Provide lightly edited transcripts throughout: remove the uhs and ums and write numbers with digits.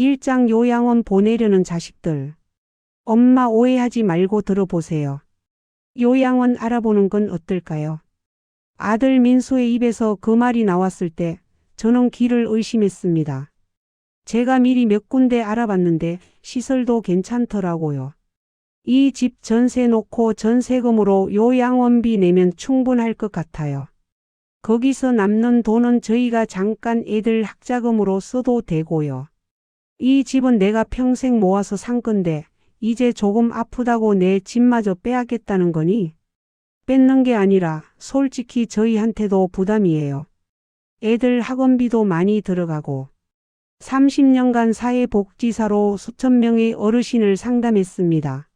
일장 요양원 보내려는 자식들. 엄마 오해하지 말고 들어보세요. 요양원 알아보는 건 어떨까요? 아들 민수의 입에서 그 말이 나왔을 때 저는 귀를 의심했습니다. 제가 미리 몇 군데 알아봤는데 시설도 괜찮더라고요. 이 집 전세 놓고 전세금으로 요양원비 내면 충분할 것 같아요. 거기서 남는 돈은 저희가 잠깐 애들 학자금으로 써도 되고요. 이 집은 내가 평생 모아서 산 건데 이제 조금 아프다고 내 집마저 빼앗겠다는 거니? 뺏는 게 아니라 솔직히 저희한테도 부담이에요. 애들 학원비도 많이 들어가고 30년간 사회복지사로 수천 명의 어르신을 상담했습니다.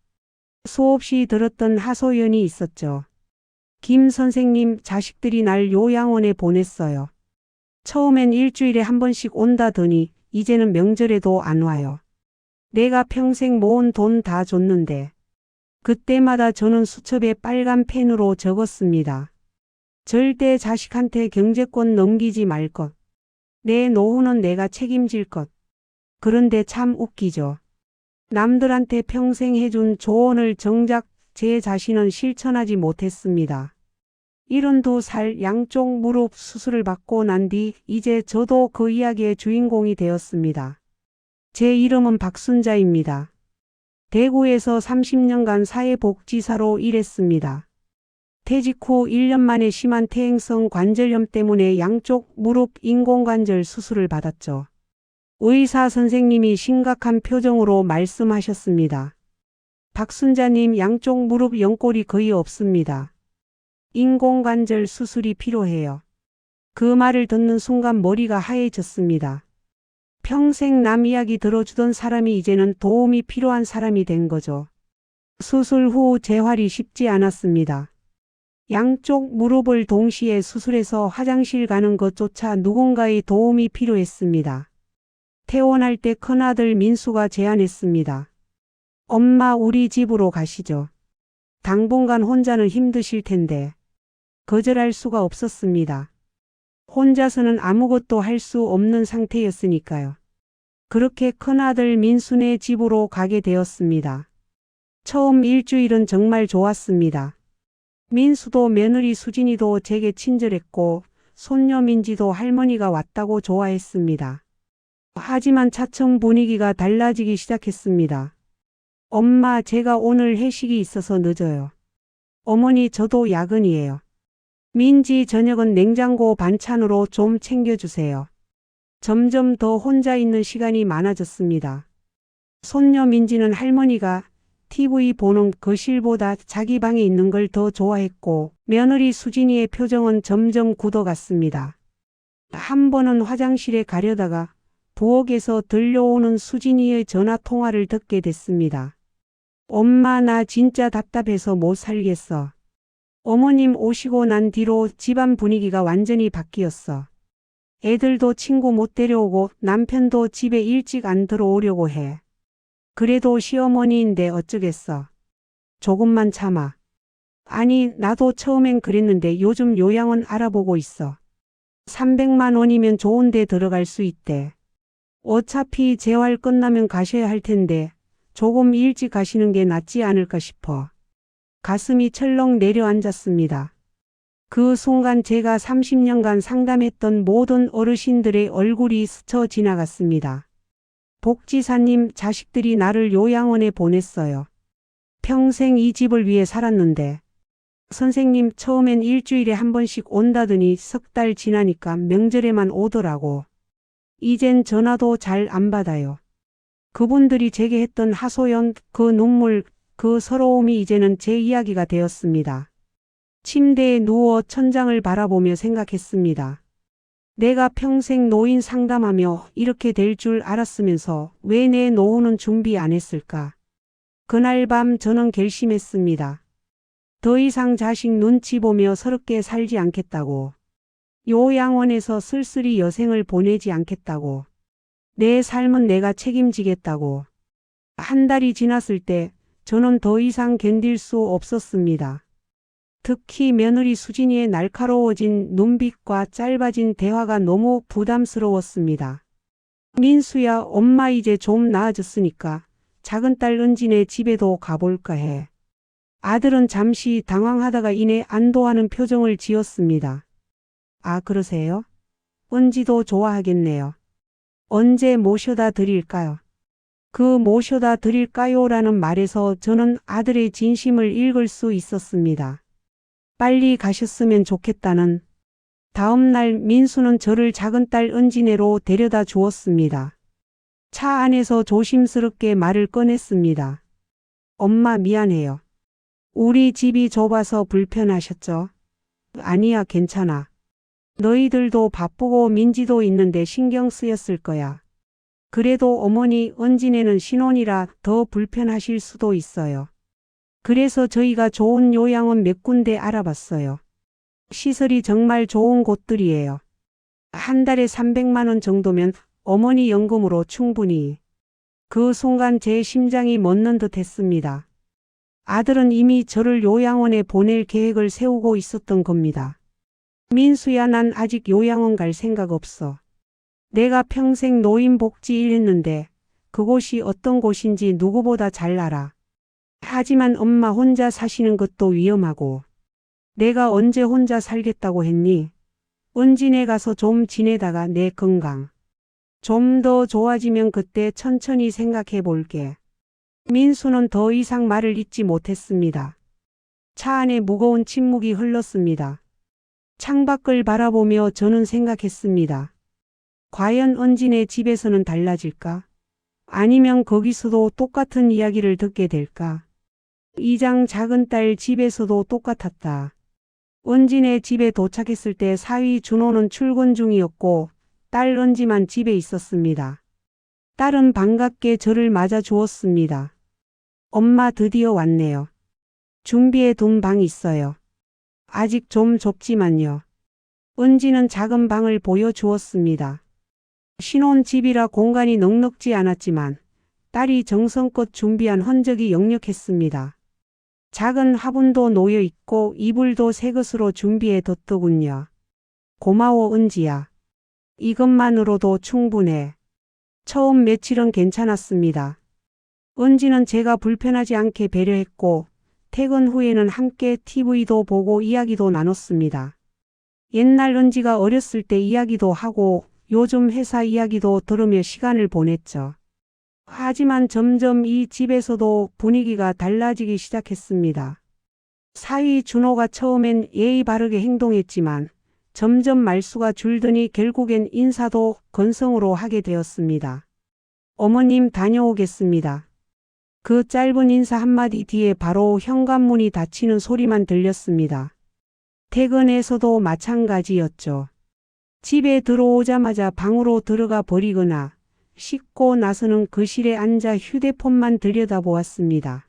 수없이 들었던 하소연이 있었죠. 김 선생님 자식들이 날 요양원에 보냈어요. 처음엔 일주일에 한 번씩 온다더니 이제는 명절에도 안 와요. 내가 평생 모은 돈 다 줬는데. 그때마다 저는 수첩에 빨간 펜으로 적었습니다. 절대 자식한테 경제권 넘기지 말 것. 내 노후는 내가 책임질 것. 그런데 참 웃기죠. 남들한테 평생 해준 조언을 정작 제 자신은 실천하지 못했습니다. 72살 양쪽 무릎 수술을 받고 난 뒤 이제 저도 그 이야기의 주인공이 되었습니다. 제 이름은 박순자입니다. 대구에서 30년간 사회복지사로 일했습니다. 퇴직 후 1년 만에 심한 퇴행성 관절염 때문에 양쪽 무릎 인공관절 수술을 받았죠. 의사 선생님이 심각한 표정으로 말씀하셨습니다. 박순자님 양쪽 무릎 연골이 거의 없습니다. 인공관절 수술이 필요해요. 그 말을 듣는 순간 머리가 하얘졌습니다. 평생 남 이야기 들어주던 사람이 이제는 도움이 필요한 사람이 된 거죠. 수술 후 재활이 쉽지 않았습니다. 양쪽 무릎을 동시에 수술해서 화장실 가는 것조차 누군가의 도움이 필요했습니다. 퇴원할 때 큰아들 민수가 제안했습니다. 엄마 우리 집으로 가시죠. 당분간 혼자는 힘드실 텐데. 거절할 수가 없었습니다. 혼자서는 아무것도 할 수 없는 상태였으니까요. 그렇게 큰아들 민수네 집으로 가게 되었습니다. 처음 일주일은 정말 좋았습니다. 민수도 며느리 수진이도 제게 친절했고 손녀 민지도 할머니가 왔다고 좋아했습니다. 하지만 차츰 분위기가 달라지기 시작했습니다. 엄마 제가 오늘 회식이 있어서 늦어요. 어머니 저도 야근이에요. 민지 저녁은 냉장고 반찬으로 좀 챙겨주세요. 점점 더 혼자 있는 시간이 많아졌습니다. 손녀 민지는 할머니가 TV 보는 거실보다 자기 방에 있는 걸 더 좋아했고 며느리 수진이의 표정은 점점 굳어갔습니다. 한 번은 화장실에 가려다가 부엌에서 들려오는 수진이의 전화 통화를 듣게 됐습니다. 엄마 나 진짜 답답해서 못 살겠어. 어머님 오시고 난 뒤로 집안 분위기가 완전히 바뀌었어. 애들도 친구 못 데려오고 남편도 집에 일찍 안 들어오려고 해. 그래도 시어머니인데 어쩌겠어. 조금만 참아. 아니 나도 처음엔 그랬는데 요즘 요양원 알아보고 있어. 300만 원이면 좋은 데 들어갈 수 있대. 어차피 재활 끝나면 가셔야 할 텐데 조금 일찍 가시는 게 낫지 않을까 싶어. 가슴이 철렁 내려앉았습니다. 그 순간 제가 30년간 상담했던 모든 어르신들의 얼굴이 스쳐 지나갔습니다. 복지사님 자식들이 나를 요양원에 보냈어요. 평생 이 집을 위해 살았는데. 선생님 처음엔 일주일에 한 번씩 온다더니 석 달 지나니까 명절에만 오더라고. 이젠 전화도 잘 안 받아요. 그분들이 제게 했던 하소연, 그 눈물, 그 서러움이 이제는 제 이야기가 되었습니다. 침대에 누워 천장을 바라보며 생각했습니다. 내가 평생 노인 상담하며 이렇게 될 줄 알았으면서 왜 내 노후는 준비 안 했을까? 그날 밤 저는 결심했습니다. 더 이상 자식 눈치 보며 서럽게 살지 않겠다고. 요양원에서 쓸쓸히 여생을 보내지 않겠다고. 내 삶은 내가 책임지겠다고. 한 달이 지났을 때 저는 더 이상 견딜 수 없었습니다. 특히 며느리 수진이의 날카로워진 눈빛과 짧아진 대화가 너무 부담스러웠습니다. 민수야, 엄마 이제 좀 나아졌으니까 작은 딸 은진의 집에도 가볼까 해. 아들은 잠시 당황하다가 이내 안도하는 표정을 지었습니다. 아, 그러세요? 은지도 좋아하겠네요. 언제 모셔다 드릴까요? 그 모셔다 드릴까요라는 말에서 저는 아들의 진심을 읽을 수 있었습니다. 빨리 가셨으면 좋겠다는. 다음 날 민수는 저를 작은 딸 은진네로 데려다 주었습니다. 차 안에서 조심스럽게 말을 꺼냈습니다. 엄마 미안해요. 우리 집이 좁아서 불편하셨죠? 아니야, 괜찮아. 너희들도 바쁘고 민지도 있는데 신경 쓰였을 거야. 그래도 어머니 은진네는 신혼이라 더 불편하실 수도 있어요. 그래서 저희가 좋은 요양원 몇 군데 알아봤어요. 시설이 정말 좋은 곳들이에요. 한 달에 300만 원 정도면 어머니 연금으로 충분히. 그 순간 제 심장이 멎는 듯 했습니다. 아들은 이미 저를 요양원에 보낼 계획을 세우고 있었던 겁니다. 민수야, 난 아직 요양원 갈 생각 없어. 내가 평생 노인복지 일했는데 그곳이 어떤 곳인지 누구보다 잘 알아. 하지만 엄마 혼자 사시는 것도 위험하고. 내가 언제 혼자 살겠다고 했니? 은진에 가서 좀 지내다가 내 건강 좀 더 좋아지면 그때 천천히 생각해 볼게. 민수는 더 이상 말을 잇지 못했습니다. 차 안에 무거운 침묵이 흘렀습니다. 창밖을 바라보며 저는 생각했습니다. 과연 은진의 집에서는 달라질까? 아니면 거기서도 똑같은 이야기를 듣게 될까? 이장 작은 딸 집에서도 똑같았다. 은진의 집에 도착했을 때 사위 준호는 출근 중이었고 딸 은지만 집에 있었습니다. 딸은 반갑게 저를 맞아 주었습니다. 엄마 드디어 왔네요. 준비해 둔 방 있어요. 아직 좀 좁지만요. 은지는 작은 방을 보여주었습니다. 신혼집이라 공간이 넉넉지 않았지만 딸이 정성껏 준비한 흔적이 역력했습니다. 작은 화분도 놓여 있고 이불도 새 것으로 준비해 뒀더군요. 고마워 은지야. 이것만으로도 충분해. 처음 며칠은 괜찮았습니다. 은지는 제가 불편하지 않게 배려했고 퇴근 후에는 함께 TV도 보고 이야기도 나눴습니다. 옛날 은지가 어렸을 때 이야기도 하고 요즘 회사 이야기도 들으며 시간을 보냈죠. 하지만 점점 이 집에서도 분위기가 달라지기 시작했습니다. 사위 준호가 처음엔 예의 바르게 행동했지만 점점 말수가 줄더니 결국엔 인사도 건성으로 하게 되었습니다. 어머님 다녀오겠습니다. 그 짧은 인사 한마디 뒤에 바로 현관문이 닫히는 소리만 들렸습니다. 퇴근에서도 마찬가지였죠. 집에 들어오자마자 방으로 들어가 버리거나 씻고 나서는 거실에 앉아 휴대폰만 들여다보았습니다.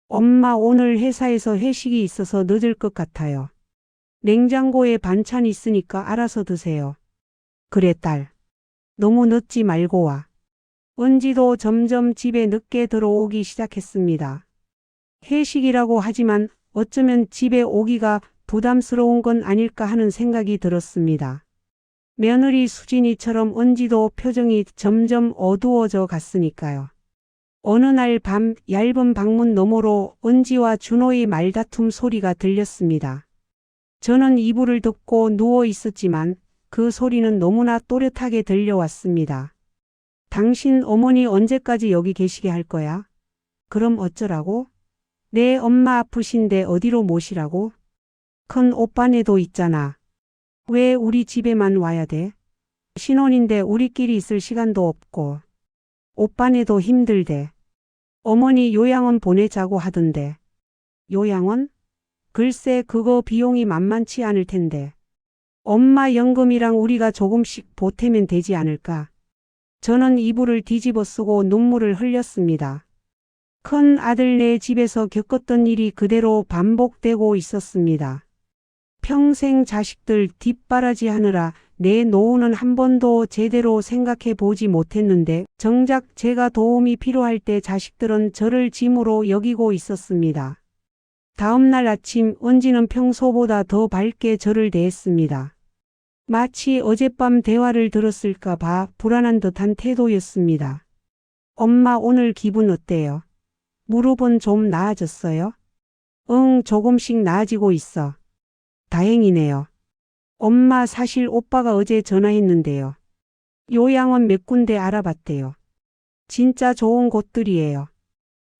엄마, 오늘 회사에서 회식이 있어서 늦을 것 같아요. 냉장고에 반찬 있으니까 알아서 드세요. 그래 딸. 너무 늦지 말고 와. 은지도 점점 집에 늦게 들어오기 시작했습니다. 회식이라고 하지만 어쩌면 집에 오기가 부담스러운 건 아닐까 하는 생각이 들었습니다. 며느리 수진이처럼 은지도 표정이 점점 어두워져 갔으니까요. 어느 날 밤 얇은 방문 너머로 은지와 준호의 말다툼 소리가 들렸습니다. 저는 이불을 덮고 누워 있었지만 그 소리는 너무나 또렷하게 들려왔습니다. 당신 어머니 언제까지 여기 계시게 할 거야? 그럼 어쩌라고? 내 엄마 아프신데 어디로 모시라고? 큰 오빠네도 있잖아. 왜 우리 집에만 와야 돼? 신혼인데 우리끼리 있을 시간도 없고. 오빠네도 힘들대. 어머니 요양원 보내자고 하던데. 요양원? 글쎄 그거 비용이 만만치 않을 텐데. 엄마 연금이랑 우리가 조금씩 보태면 되지 않을까? 저는 이불을 뒤집어 쓰고 눈물을 흘렸습니다. 큰 아들네 집에서 겪었던 일이 그대로 반복되고 있었습니다. 평생 자식들 뒷바라지 하느라 내 노후는 한 번도 제대로 생각해 보지 못했는데 정작 제가 도움이 필요할 때 자식들은 저를 짐으로 여기고 있었습니다. 다음 날 아침 은지는 평소보다 더 밝게 저를 대했습니다. 마치 어젯밤 대화를 들었을까 봐 불안한 듯한 태도였습니다. 엄마 오늘 기분 어때요? 무릎은 좀 나아졌어요? 응, 조금씩 나아지고 있어. 다행이네요. 엄마 사실 오빠가 어제 전화했는데요. 요양원 몇 군데 알아봤대요. 진짜 좋은 곳들이에요.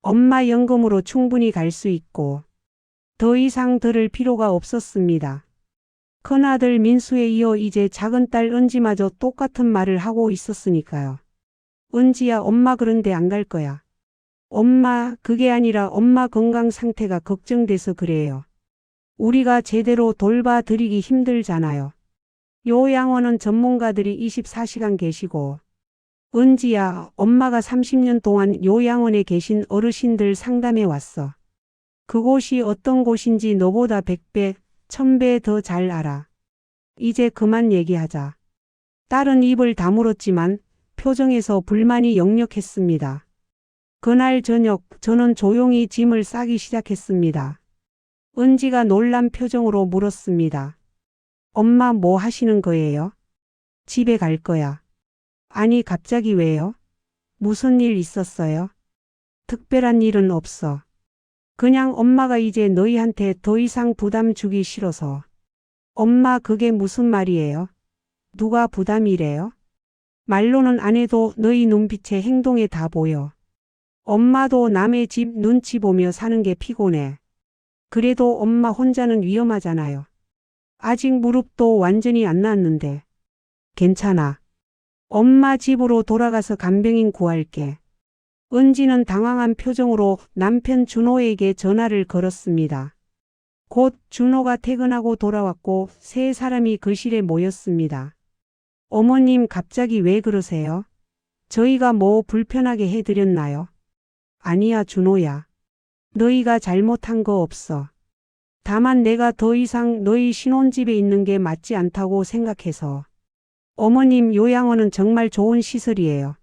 엄마 연금으로 충분히 갈 수 있고 더 이상 들을 필요가 없었습니다. 큰아들 민수에 이어 이제 작은딸 은지마저 똑같은 말을 하고 있었으니까요. 은지야, 엄마 그런데 안 갈 거야. 엄마, 그게 아니라 엄마 건강 상태가 걱정돼서 그래요. 우리가 제대로 돌봐드리기 힘들잖아요. 요양원은 전문가들이 24시간 계시고, 은지야, 엄마가 30년 동안 요양원에 계신 어르신들 상담해 왔어. 그곳이 어떤 곳인지 너보다 100배, 1000배 더 잘 알아. 이제 그만 얘기하자. 딸은 입을 다물었지만 표정에서 불만이 역력했습니다. 그날 저녁 저는 조용히 짐을 싸기 시작했습니다. 은지가 놀란 표정으로 물었습니다. 엄마 뭐 하시는 거예요? 집에 갈 거야. 아니 갑자기 왜요? 무슨 일 있었어요? 특별한 일은 없어. 그냥 엄마가 이제 너희한테 더 이상 부담 주기 싫어서. 엄마 그게 무슨 말이에요? 누가 부담이래요? 말로는 안 해도 너희 눈빛에 행동에 다 보여. 엄마도 남의 집 눈치 보며 사는 게 피곤해. 그래도 엄마 혼자는 위험하잖아요. 아직 무릎도 완전히 안 나았는데. 괜찮아. 엄마 집으로 돌아가서 간병인 구할게. 은지는 당황한 표정으로 남편 준호에게 전화를 걸었습니다. 곧 준호가 퇴근하고 돌아왔고 세 사람이 거실에 모였습니다. 어머님 갑자기 왜 그러세요? 저희가 뭐 불편하게 해드렸나요? 아니야 준호야. 너희가 잘못한 거 없어. 다만 내가 더 이상 너희 신혼집에 있는 게 맞지 않다고 생각해서. 어머님 요양원은 정말 좋은 시설이에요.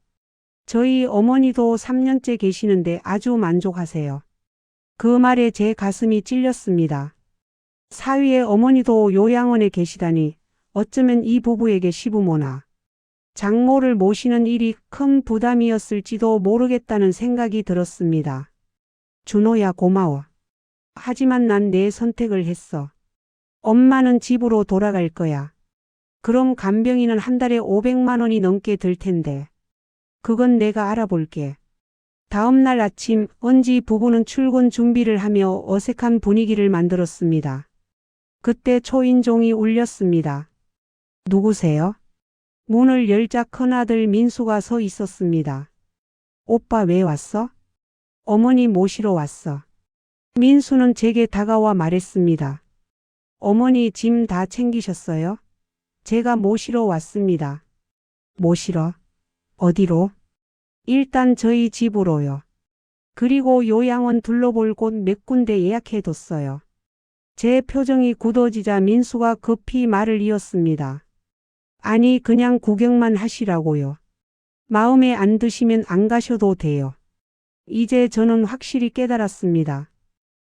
저희 어머니도 3년째 계시는데 아주 만족하세요. 그 말에 제 가슴이 찔렸습니다. 사위의 어머니도 요양원에 계시다니 어쩌면 이 부부에게 시부모나 장모를 모시는 일이 큰 부담이었을지도 모르겠다는 생각이 들었습니다. 준호야 고마워. 하지만 난 내 선택을 했어. 엄마는 집으로 돌아갈 거야. 그럼 간병인은 한 달에 500만 원이 넘게 들 텐데. 그건 내가 알아볼게. 다음 날 아침 은지 부부는 출근 준비를 하며 어색한 분위기를 만들었습니다. 그때 초인종이 울렸습니다. 누구세요? 문을 열자 큰아들 민수가 서 있었습니다. 오빠 왜 왔어? 어머니 모시러 왔어. 민수는 제게 다가와 말했습니다. 어머니 짐 다 챙기셨어요? 제가 모시러 왔습니다. 모시러? 어디로? 일단 저희 집으로요. 그리고 요양원 둘러볼 곳 몇 군데 예약해뒀어요. 제 표정이 굳어지자 민수가 급히 말을 이었습니다. 아니 그냥 구경만 하시라고요. 마음에 안 드시면 안 가셔도 돼요. 이제 저는 확실히 깨달았습니다.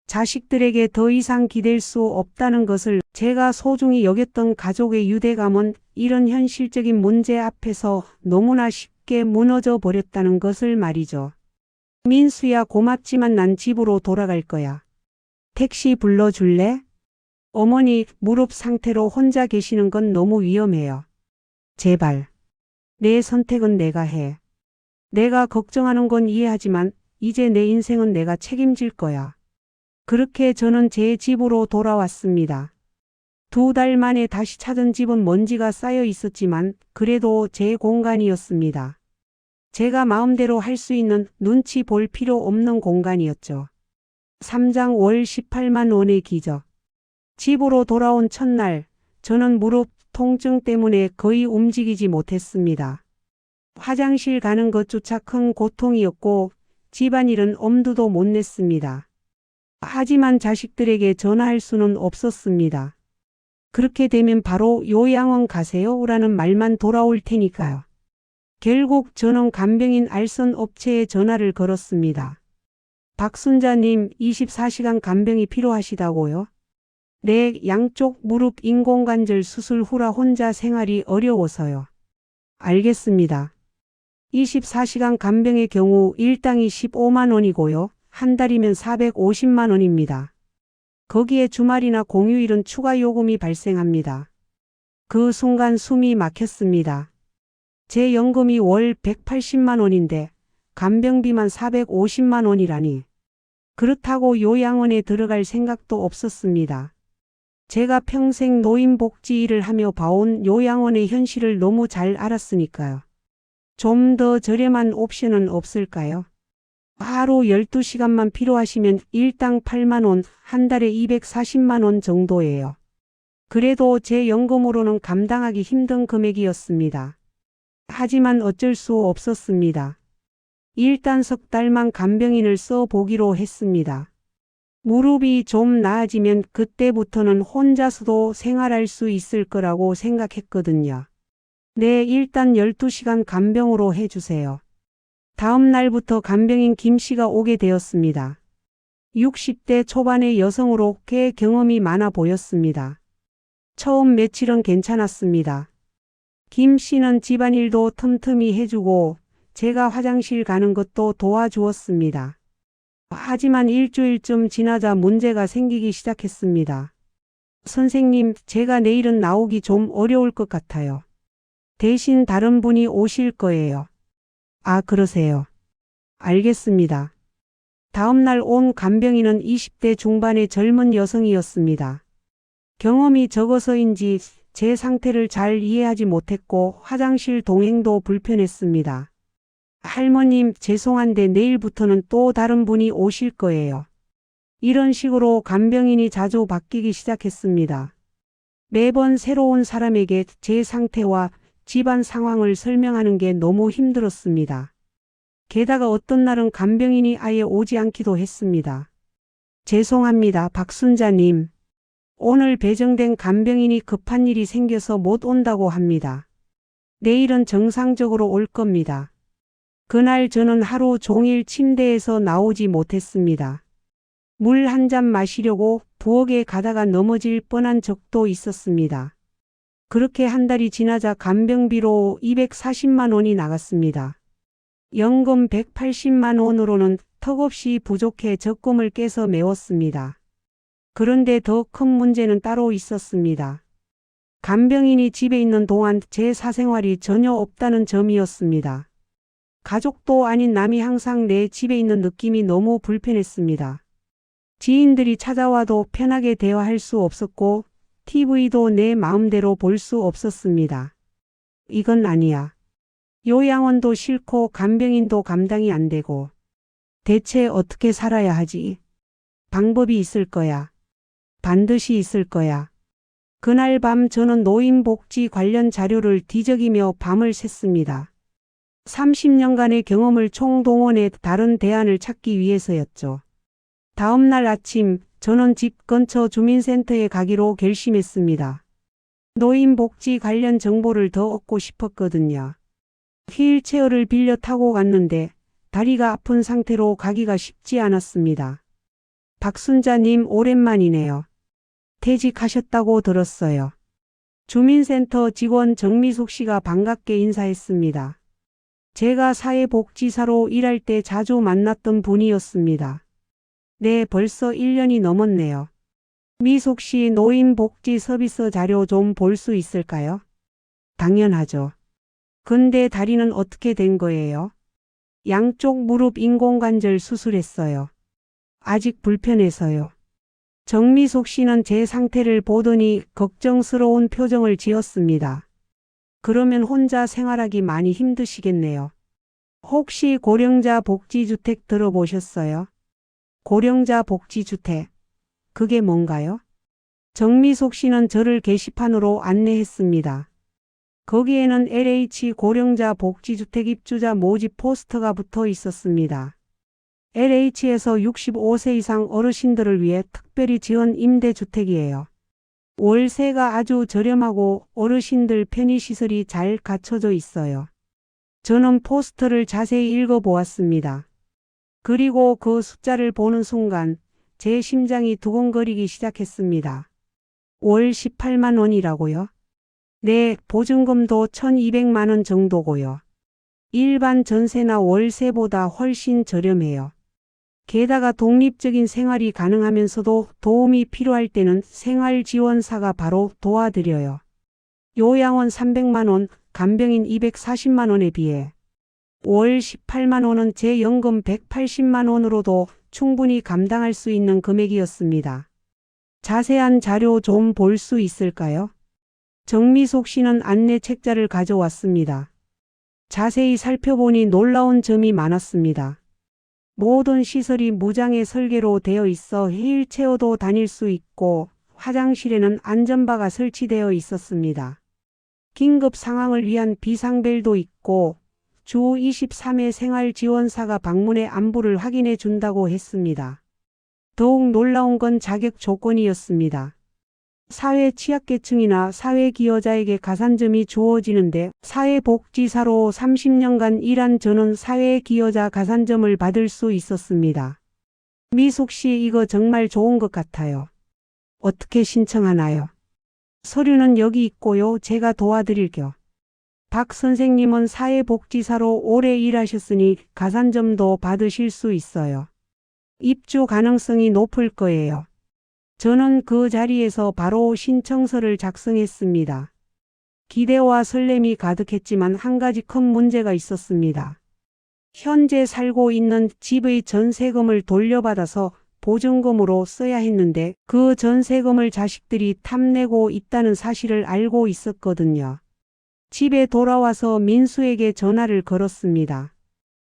자식들에게 더 이상 기댈 수 없다는 것을. 제가 소중히 여겼던 가족의 유대감은 이런 현실적인 문제 앞에서 너무나 쉽게 무너져 버렸다는 것을 말이죠. 민수야 고맙지만 난 집으로 돌아갈 거야. 택시 불러줄래? 어머니 무릎 상태로 혼자 계시는 건 너무 위험해요. 제발. 내 선택은 내가 해. 내가 걱정하는 건 이해하지만 이제 내 인생은 내가 책임질 거야. 그렇게 저는 제 집으로 돌아왔습니다. 2달 만에 다시 찾은 집은 먼지가 쌓여 있었지만 그래도 제 공간이었습니다. 제가 마음대로 할 수 있는 눈치 볼 필요 없는 공간이었죠. 3장 월 18만 원의 기적. 집으로 돌아온 첫날 저는 무릎 통증 때문에 거의 움직이지 못했습니다. 화장실 가는 것조차 큰 고통이었고 집안일은 엄두도 못 냈습니다. 하지만 자식들에게 전화할 수는 없었습니다. 그렇게 되면 바로 요양원 가세요라는 말만 돌아올 테니까요. 결국 저는 간병인 알선 업체에 전화를 걸었습니다. 박순자님 24시간 간병이 필요하시다고요? 내 양쪽 무릎 인공관절 수술 후라 혼자 생활이 어려워서요. 알겠습니다. 24시간 간병의 경우 일당이 15만 원이고요. 한 달이면 450만 원입니다. 거기에 주말이나 공휴일은 추가 요금이 발생합니다. 그 순간 숨이 막혔습니다. 제 연금이 월 180만 원인데 간병비만 450만 원이라니. 그렇다고 요양원에 들어갈 생각도 없었습니다. 제가 평생 노인복지 일을 하며 봐온 요양원의 현실을 너무 잘 알았으니까요. 좀 더 저렴한 옵션은 없을까요? 하루 12시간만 필요하시면 일당 8만 원, 한 달에 240만 원 정도예요. 그래도 제 연금으로는 감당하기 힘든 금액이었습니다. 하지만 어쩔 수 없었습니다. 일단 석 달만 간병인을 써보기로 했습니다. 무릎이 좀 나아지면 그때부터는 혼자서도 생활할 수 있을 거라고 생각했거든요. 네, 일단 12시간 간병으로 해주세요. 다음 날부터 간병인 김 씨가 오게 되었습니다. 60대 초반의 여성으로 꽤 경험이 많아 보였습니다. 처음 며칠은 괜찮았습니다. 김 씨는 집안일도 틈틈이 해주고 제가 화장실 가는 것도 도와주었습니다. 하지만 일주일쯤 지나자 문제가 생기기 시작했습니다. 선생님, 제가 내일은 나오기 좀 어려울 것 같아요. 대신 다른 분이 오실 거예요. 아, 그러세요. 알겠습니다. 다음 날 온 간병인은 20대 중반의 젊은 여성이었습니다. 경험이 적어서인지 제 상태를 잘 이해하지 못했고 화장실 동행도 불편했습니다. 할머님, 죄송한데 내일부터는 또 다른 분이 오실 거예요. 이런 식으로 간병인이 자주 바뀌기 시작했습니다. 매번 새로운 사람에게 제 상태와 집안 상황을 설명하는 게 너무 힘들었습니다. 게다가 어떤 날은 간병인이 아예 오지 않기도 했습니다. 죄송합니다, 박순자님. 오늘 배정된 간병인이 급한 일이 생겨서 못 온다고 합니다. 내일은 정상적으로 올 겁니다. 그날 저는 하루 종일 침대에서 나오지 못했습니다. 물 한 잔 마시려고 부엌에 가다가 넘어질 뻔한 적도 있었습니다. 그렇게 한 달이 지나자 간병비로 240만 원이 나갔습니다. 연금 180만 원으로는 턱없이 부족해 적금을 깨서 메웠습니다. 그런데 더 큰 문제는 따로 있었습니다. 간병인이 집에 있는 동안 제 사생활이 전혀 없다는 점이었습니다. 가족도 아닌 남이 항상 내 집에 있는 느낌이 너무 불편했습니다. 지인들이 찾아와도 편하게 대화할 수 없었고 TV도 내 마음대로 볼 수 없었습니다. 이건 아니야. 요양원도 싫고 간병인도 감당이 안 되고. 대체 어떻게 살아야 하지? 방법이 있을 거야. 반드시 있을 거야. 그날 밤 저는 노인복지 관련 자료를 뒤적이며 밤을 샜습니다. 30년간의 경험을 총동원해 다른 대안을 찾기 위해서였죠. 다음 날 아침 저는 집 근처 주민센터에 가기로 결심했습니다. 노인복지 관련 정보를 더 얻고 싶었거든요. 휠체어를 빌려 타고 갔는데 다리가 아픈 상태로 가기가 쉽지 않았습니다. 박순자님, 오랜만이네요. 퇴직하셨다고 들었어요. 주민센터 직원 정미숙 씨가 반갑게 인사했습니다. 제가 사회복지사로 일할 때 자주 만났던 분이었습니다. 네, 벌써 1년이 넘었네요. 미숙 씨, 노인복지 서비스 자료 좀 볼 수 있을까요? 당연하죠. 근데 다리는 어떻게 된 거예요? 양쪽 무릎 인공관절 수술했어요. 아직 불편해서요. 정미숙 씨는 제 상태를 보더니 걱정스러운 표정을 지었습니다. 그러면 혼자 생활하기 많이 힘드시겠네요. 혹시 고령자 복지주택 들어보셨어요? 고령자 복지주택. 그게 뭔가요? 정미숙 씨는 저를 게시판으로 안내했습니다. 거기에는 LH 고령자 복지주택 입주자 모집 포스터가 붙어 있었습니다. LH에서 65세 이상 어르신들을 위해 특별히 지은 임대주택이에요. 월세가 아주 저렴하고 어르신들 편의시설이 잘 갖춰져 있어요. 저는 포스터를 자세히 읽어보았습니다. 그리고 그 숫자를 보는 순간 제 심장이 두근거리기 시작했습니다. 월 18만 원이라고요? 네, 보증금도 1200만 원 정도고요. 일반 전세나 월세보다 훨씬 저렴해요. 게다가 독립적인 생활이 가능하면서도 도움이 필요할 때는 생활지원사가 바로 도와드려요. 요양원 300만 원, 간병인 240만 원에 비해 월 18만 원은 제 연금 180만 원으로도 충분히 감당할 수 있는 금액이었습니다. 자세한 자료 좀 볼 수 있을까요? 정미숙 씨는 안내 책자를 가져왔습니다. 자세히 살펴보니 놀라운 점이 많았습니다. 모든 시설이 무장애 설계로 되어 있어 휠체어도 다닐 수 있고 화장실에는 안전바가 설치되어 있었습니다. 긴급 상황을 위한 비상벨도 있고 주 23회 생활지원사가 방문해 안부를 확인해 준다고 했습니다. 더욱 놀라운 건 자격 조건이었습니다. 사회 취약계층이나 사회기여자에게 가산점이 주어지는데 사회복지사로 30년간 일한 저는 사회기여자 가산점을 받을 수 있었습니다. 미숙 씨, 이거 정말 좋은 것 같아요. 어떻게 신청하나요? 서류는 여기 있고요. 제가 도와드릴게요. 박 선생님은 사회복지사로 오래 일하셨으니 가산점도 받으실 수 있어요. 입주 가능성이 높을 거예요. 저는 그 자리에서 바로 신청서를 작성했습니다. 기대와 설렘이 가득했지만 한 가지 큰 문제가 있었습니다. 현재 살고 있는 집의 전세금을 돌려받아서 보증금으로 써야 했는데 그 전세금을 자식들이 탐내고 있다는 사실을 알고 있었거든요. 집에 돌아와서 민수에게 전화를 걸었습니다.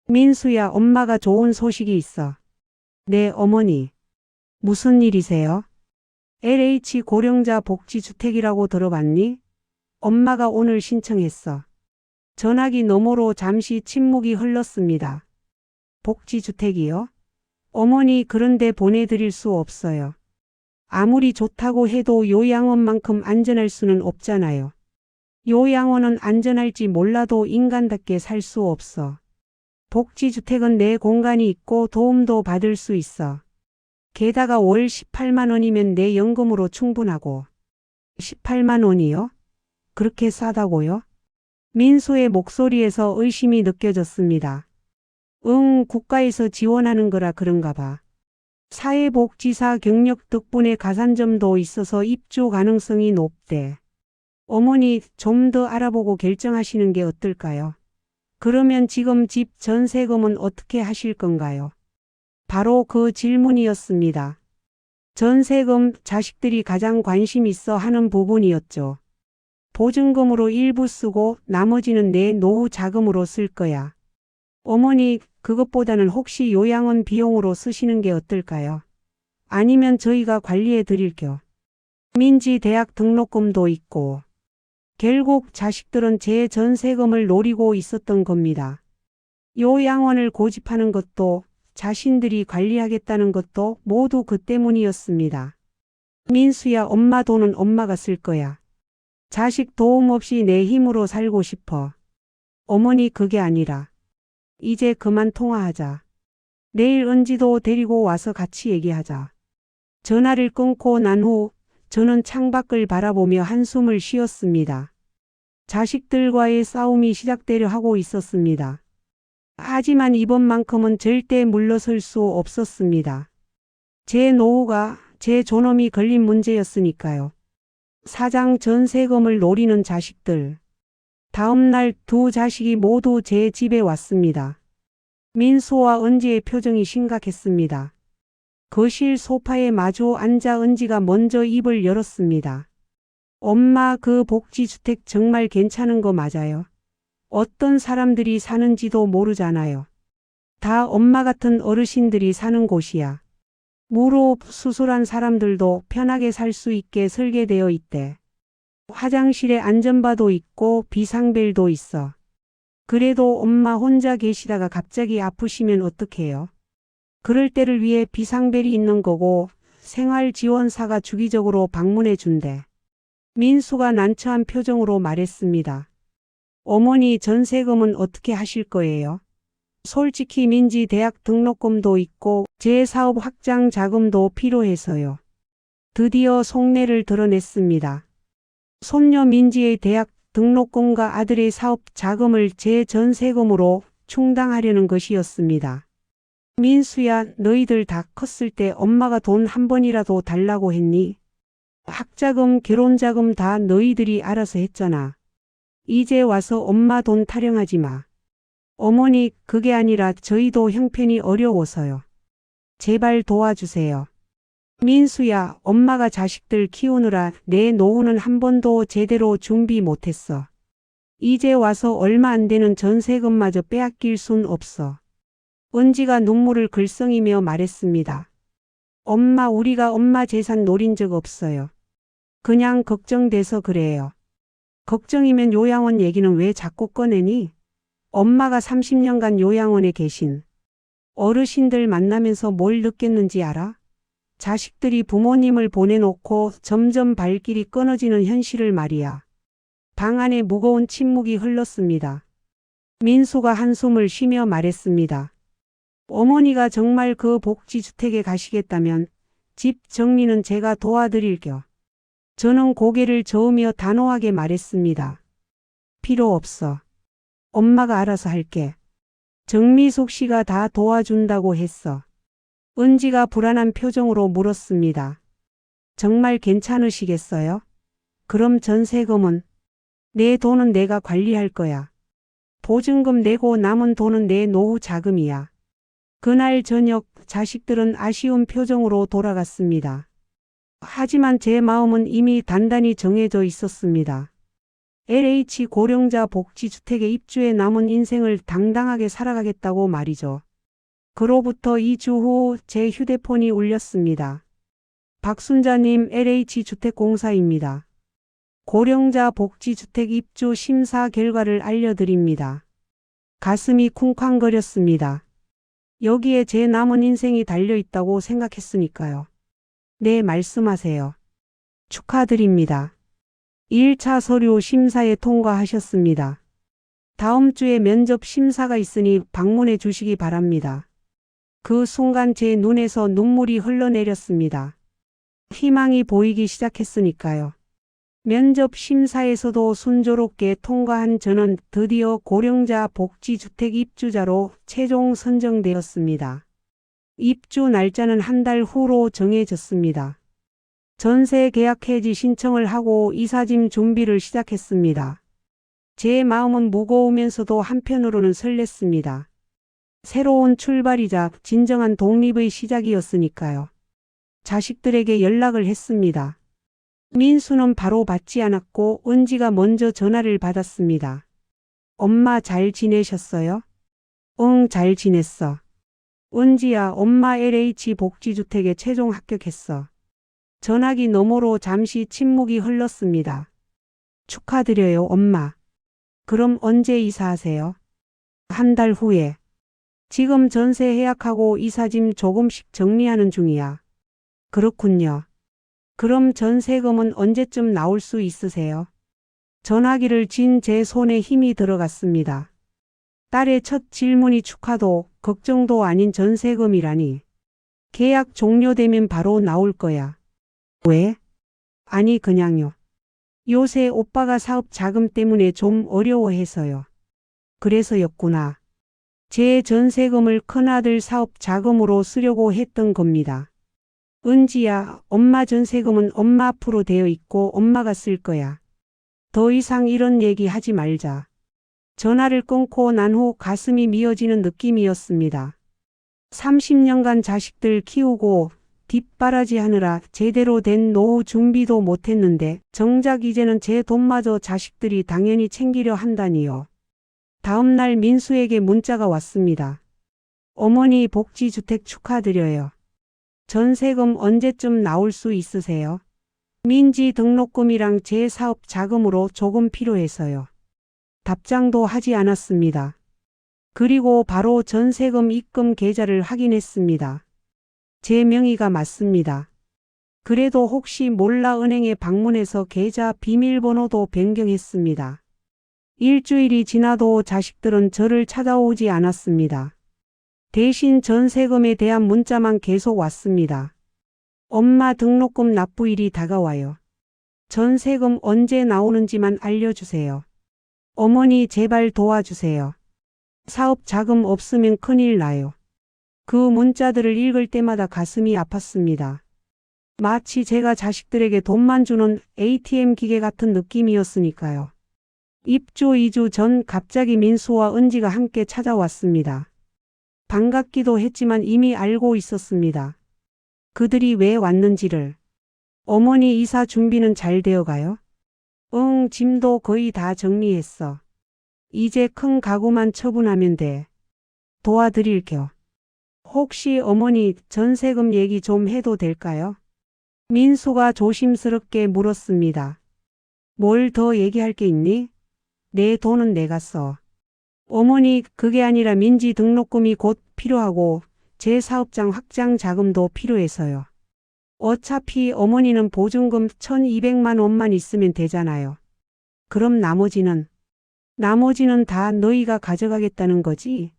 민수야, 엄마가 좋은 소식이 있어. 네, 어머니. 무슨 일이세요? LH 고령자 복지주택이라고 들어봤니? 엄마가 오늘 신청했어. 전화기 너머로 잠시 침묵이 흘렀습니다. 복지주택이요? 어머니, 그런데 보내드릴 수 없어요. 아무리 좋다고 해도 요양원만큼 안전할 수는 없잖아요. 요양원은 안전할지 몰라도 인간답게 살 수 없어. 복지주택은 내 공간이 있고 도움도 받을 수 있어. 게다가 월 18만 원이면 내 연금으로 충분하고. 18만 원이요? 그렇게 싸다고요? 민수의 목소리에서 의심이 느껴졌습니다. 국가에서 지원하는 거라 그런가 봐. 사회복지사 경력 덕분에 가산점도 있어서 입주 가능성이 높대. 어머니, 좀 더 알아보고 결정하시는 게 어떨까요? 그러면 지금 집 전세금은 어떻게 하실 건가요? 바로 그 질문이었습니다. 전세금, 자식들이 가장 관심 있어 하는 부분이었죠. 보증금으로 일부 쓰고 나머지는 내 노후 자금으로 쓸 거야. 어머니, 그것보다는 혹시 요양원 비용으로 쓰시는 게 어떨까요? 아니면 저희가 관리해 드릴게요. 민지 대학 등록금도 있고. 결국 자식들은 제 전세금을 노리고 있었던 겁니다. 요양원을 고집하는 것도 자신들이 관리하겠다는 것도 모두 그 때문이었습니다. 민수야, 엄마 돈은 엄마가 쓸 거야. 자식 도움 없이 내 힘으로 살고 싶어. 어머니, 그게 아니라 이제 그만 통화하자. 내일 은지도 데리고 와서 같이 얘기하자. 전화를 끊고 난 후 저는 창밖을 바라보며 한숨을 쉬었습니다. 자식들과의 싸움이 시작되려 하고 있었습니다. 하지만 이번만큼은 절대 물러설 수 없었습니다. 제 노후가 제 존엄이 걸린 문제였으니까요. 사장 전세금을 노리는 자식들. 다음 날 두 자식이 모두 제 집에 왔습니다. 민수와 은지의 표정이 심각했습니다. 거실 소파에 마주 앉아 은지가 먼저 입을 열었습니다. 엄마, 그 복지주택 정말 괜찮은 거 맞아요? 어떤 사람들이 사는지도 모르잖아요. 다 엄마 같은 어르신들이 사는 곳이야. 무릎 수술한 사람들도 편하게 살 수 있게 설계되어 있대. 화장실에 안전바도 있고 비상벨도 있어. 그래도 엄마 혼자 계시다가 갑자기 아프시면 어떡해요? 그럴 때를 위해 비상벨이 있는 거고 생활지원사가 주기적으로 방문해 준대. 민수가 난처한 표정으로 말했습니다. 어머니, 전세금은 어떻게 하실 거예요? 솔직히 민지 대학 등록금도 있고 제 사업 확장 자금도 필요해서요. 드디어 속내를 드러냈습니다. 손녀 민지의 대학 등록금과 아들의 사업 자금을 제 전세금으로 충당하려는 것이었습니다. 민수야, 너희들 다 컸을 때 엄마가 돈 한 번이라도 달라고 했니? 학자금, 결혼자금 다 너희들이 알아서 했잖아. 이제 와서 엄마 돈 타령하지 마. 어머니, 그게 아니라 저희도 형편이 어려워서요. 제발 도와주세요. 민수야, 엄마가 자식들 키우느라 내 노후는 한 번도 제대로 준비 못했어. 이제 와서 얼마 안 되는 전세금마저 빼앗길 순 없어. 은지가 눈물을 글썽이며 말했습니다. 엄마, 우리가 엄마 재산 노린 적 없어요. 그냥 걱정돼서 그래요. 걱정이면 요양원 얘기는 왜 자꾸 꺼내니? 엄마가 30년간 요양원에 계신 어르신들 만나면서 뭘 느꼈는지 알아? 자식들이 부모님을 보내놓고 점점 발길이 끊어지는 현실을 말이야. 방 안에 무거운 침묵이 흘렀습니다. 민수가 한숨을 쉬며 말했습니다. 어머니가 정말 그 복지주택에 가시겠다면 집 정리는 제가 도와드릴게요. 저는 고개를 저으며 단호하게 말했습니다. 필요 없어. 엄마가 알아서 할게. 정미숙 씨가 다 도와준다고 했어. 은지가 불안한 표정으로 물었습니다. 정말 괜찮으시겠어요? 그럼 전세금은? 내 돈은 내가 관리할 거야. 보증금 내고 남은 돈은 내 노후 자금이야. 그날 저녁 자식들은 아쉬운 표정으로 돌아갔습니다. 하지만 제 마음은 이미 단단히 정해져 있었습니다. LH 고령자 복지주택에 입주해 남은 인생을 당당하게 살아가겠다고 말이죠. 그로부터 2주 후 제 휴대폰이 울렸습니다. 박순자님, LH 주택공사입니다. 고령자 복지주택 입주 심사 결과를 알려드립니다. 가슴이 쿵쾅거렸습니다. 여기에 제 남은 인생이 달려있다고 생각했으니까요. 네, 말씀하세요. 축하드립니다. 1차 서류 심사에 통과하셨습니다. 다음 주에 면접 심사가 있으니 방문해 주시기 바랍니다. 그 순간 제 눈에서 눈물이 흘러내렸습니다. 희망이 보이기 시작했으니까요. 면접 심사에서도 순조롭게 통과한 저는 드디어 고령자 복지주택 입주자로 최종 선정되었습니다. 입주 날짜는 한 달 후로 정해졌습니다. 전세 계약 해지 신청을 하고 이사짐 준비를 시작했습니다. 제 마음은 무거우면서도 한편으로는 설렜습니다. 새로운 출발이자 진정한 독립의 시작이었으니까요. 자식들에게 연락을 했습니다. 민수는 바로 받지 않았고 은지가 먼저 전화를 받았습니다. 엄마 잘 지내셨어요? 응, 잘 지냈어. 은지야, 엄마 LH 복지주택에 최종 합격했어. 전화기 너머로 잠시 침묵이 흘렀습니다. 축하드려요, 엄마. 그럼 언제 이사하세요? 한 달 후에. 지금 전세 예약하고 이사짐 조금씩 정리하는 중이야. 그렇군요. 그럼 전세금은 언제쯤 나올 수 있으세요? 전화기를 쥔 제 손에 힘이 들어갔습니다. 딸의 첫 질문이 축하도, 걱정도 아닌 전세금이라니. 계약 종료되면 바로 나올 거야. 왜? 아니, 그냥요. 요새 오빠가 사업 자금 때문에 좀 어려워해서요. 그래서였구나. 제 전세금을 큰아들 사업 자금으로 쓰려고 했던 겁니다. 은지야, 엄마 전세금은 엄마 앞으로 되어 있고 엄마가 쓸 거야. 더 이상 이런 얘기 하지 말자. 전화를 끊고 난 후 가슴이 미어지는 느낌이었습니다. 30년간 자식들 키우고 뒷바라지 하느라 제대로 된 노후 준비도 못했는데 정작 이제는 제 돈마저 자식들이 당연히 챙기려 한다니요. 다음 날 민수에게 문자가 왔습니다. 어머니 복지주택 축하드려요. 전세금 언제쯤 나올 수 있으세요? 민지 등록금이랑 제 사업 자금으로 조금 필요해서요. 답장도 하지 않았습니다. 그리고 바로 전세금 입금 계좌를 확인했습니다. 제 명의가 맞습니다. 그래도 혹시 몰라 은행에 방문해서 계좌 비밀번호도 변경했습니다. 일주일이 지나도 자식들은 저를 찾아오지 않았습니다. 대신 전세금에 대한 문자만 계속 왔습니다. 엄마 등록금 납부일이 다가와요. 전세금 언제 나오는지만 알려주세요. 어머니 제발 도와주세요. 사업 자금 없으면 큰일 나요. 그 문자들을 읽을 때마다 가슴이 아팠습니다. 마치 제가 자식들에게 돈만 주는 ATM 기계 같은 느낌이었으니까요. 입주 2주 전 갑자기 민수와 은지가 함께 찾아왔습니다. 반갑기도 했지만 이미 알고 있었습니다. 그들이 왜 왔는지를. 어머니 이사 준비는 잘 되어가요? 응, 짐도 거의 다 정리했어. 이제 큰 가구만 처분하면 돼. 도와드릴게요. 혹시 어머니 전세금 얘기 좀 해도 될까요? 민수가 조심스럽게 물었습니다. 뭘 더 얘기할 게 있니? 내 돈은 내가 써. 어머니 그게 아니라 민지 등록금이 곧 필요하고 제 사업장 확장 자금도 필요해서요. 어차피 어머니는 보증금 1200만 원만 있으면 되잖아요. 그럼 나머지는 다 너희가 가져가겠다는 거지?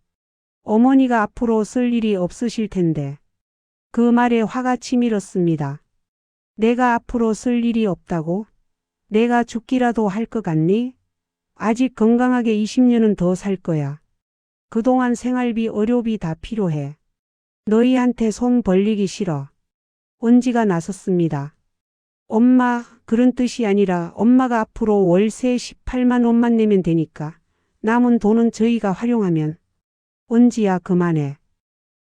어머니가 앞으로 쓸 일이 없으실 텐데. 그 말에 화가 치밀었습니다. 내가 앞으로 쓸 일이 없다고? 내가 죽기라도 할 것 같니? 아직 건강하게 20년은 더 살 거야. 그동안 생활비, 의료비 다 필요해. 너희한테 손 벌리기 싫어. 은지가 나섰습니다. 엄마, 그런 뜻이 아니라 엄마가 앞으로 월세 18만 원만 내면 되니까 남은 돈은 저희가 활용하면. 은지야, 그만해.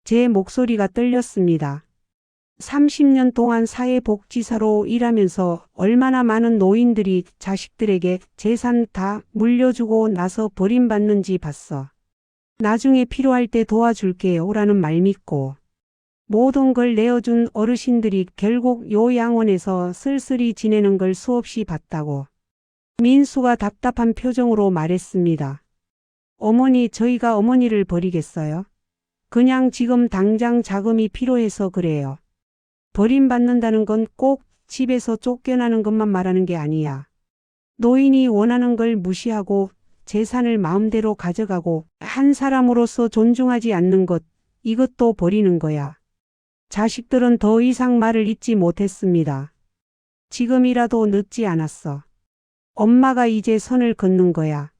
제 목소리가 떨렸습니다. 30년 동안 사회복지사로 일하면서 얼마나 많은 노인들이 자식들에게 재산 다 물려주고 나서 버림받는지 봤어. 나중에 필요할 때 도와줄게요라는 말 믿고 모든 걸 내어준 어르신들이 결국 요양원에서 쓸쓸히 지내는 걸 수없이 봤다고. 민수가 답답한 표정으로 말했습니다. 어머니, 저희가 어머니를 버리겠어요? 그냥 지금 당장 자금이 필요해서 그래요. 버림받는다는 건 꼭 집에서 쫓겨나는 것만 말하는 게 아니야. 노인이 원하는 걸 무시하고 재산을 마음대로 가져가고 한 사람으로서 존중하지 않는 것, 이것도 버리는 거야. 자식들은 더 이상 말을 잇지 못했습니다. 지금이라도 늦지 않았어. 엄마가 이제 선을 긋는 거야.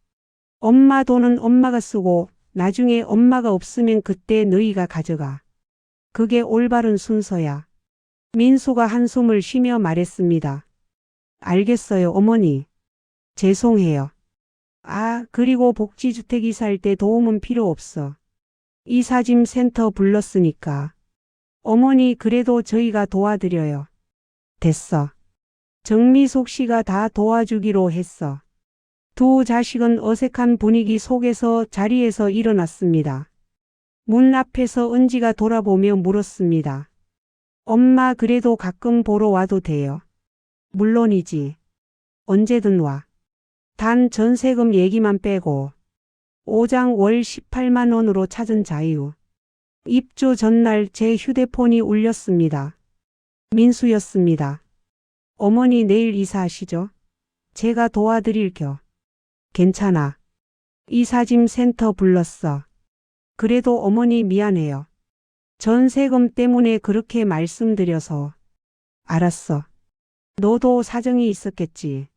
엄마 돈은 엄마가 쓰고 나중에 엄마가 없으면 그때 너희가 가져가. 그게 올바른 순서야. 민수가 한숨을 쉬며 말했습니다. 알겠어요, 어머니. 죄송해요. 아, 그리고 복지주택 이사할 때 도움은 필요 없어. 이사짐 센터 불렀으니까. 어머니, 그래도 저희가 도와드려요. 됐어. 정미숙 씨가 다 도와주기로 했어. 두 자식은 어색한 분위기 속에서 자리에서 일어났습니다. 문 앞에서 은지가 돌아보며 물었습니다. 엄마, 그래도 가끔 보러 와도 돼요? 물론이지. 언제든 와. 단 전세금 얘기만 빼고. 5장 월 18만 원으로 찾은 자유. 입주 전날 제 휴대폰이 울렸습니다. 민수였습니다. 어머니 내일 이사하시죠? 제가 도와드릴게요. 괜찮아. 이사짐 센터 불렀어. 그래도 어머니 미안해요. 전세금 때문에 그렇게 말씀드려서. 알았어. 너도 사정이 있었겠지.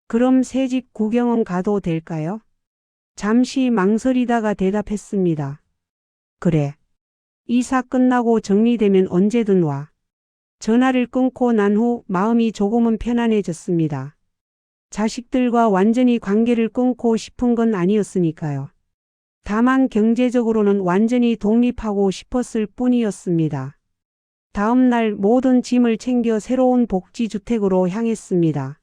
그럼 새집 구경은 가도 될까요? 잠시 망설이다가 대답했습니다. 그래. 이사 끝나고 정리되면 언제든 와. 전화를 끊고 난 후 마음이 조금은 편안해졌습니다. 자식들과 완전히 관계를 끊고 싶은 건 아니었으니까요. 다만 경제적으로는 완전히 독립하고 싶었을 뿐이었습니다. 다음 날 모든 짐을 챙겨 새로운 복지주택으로 향했습니다.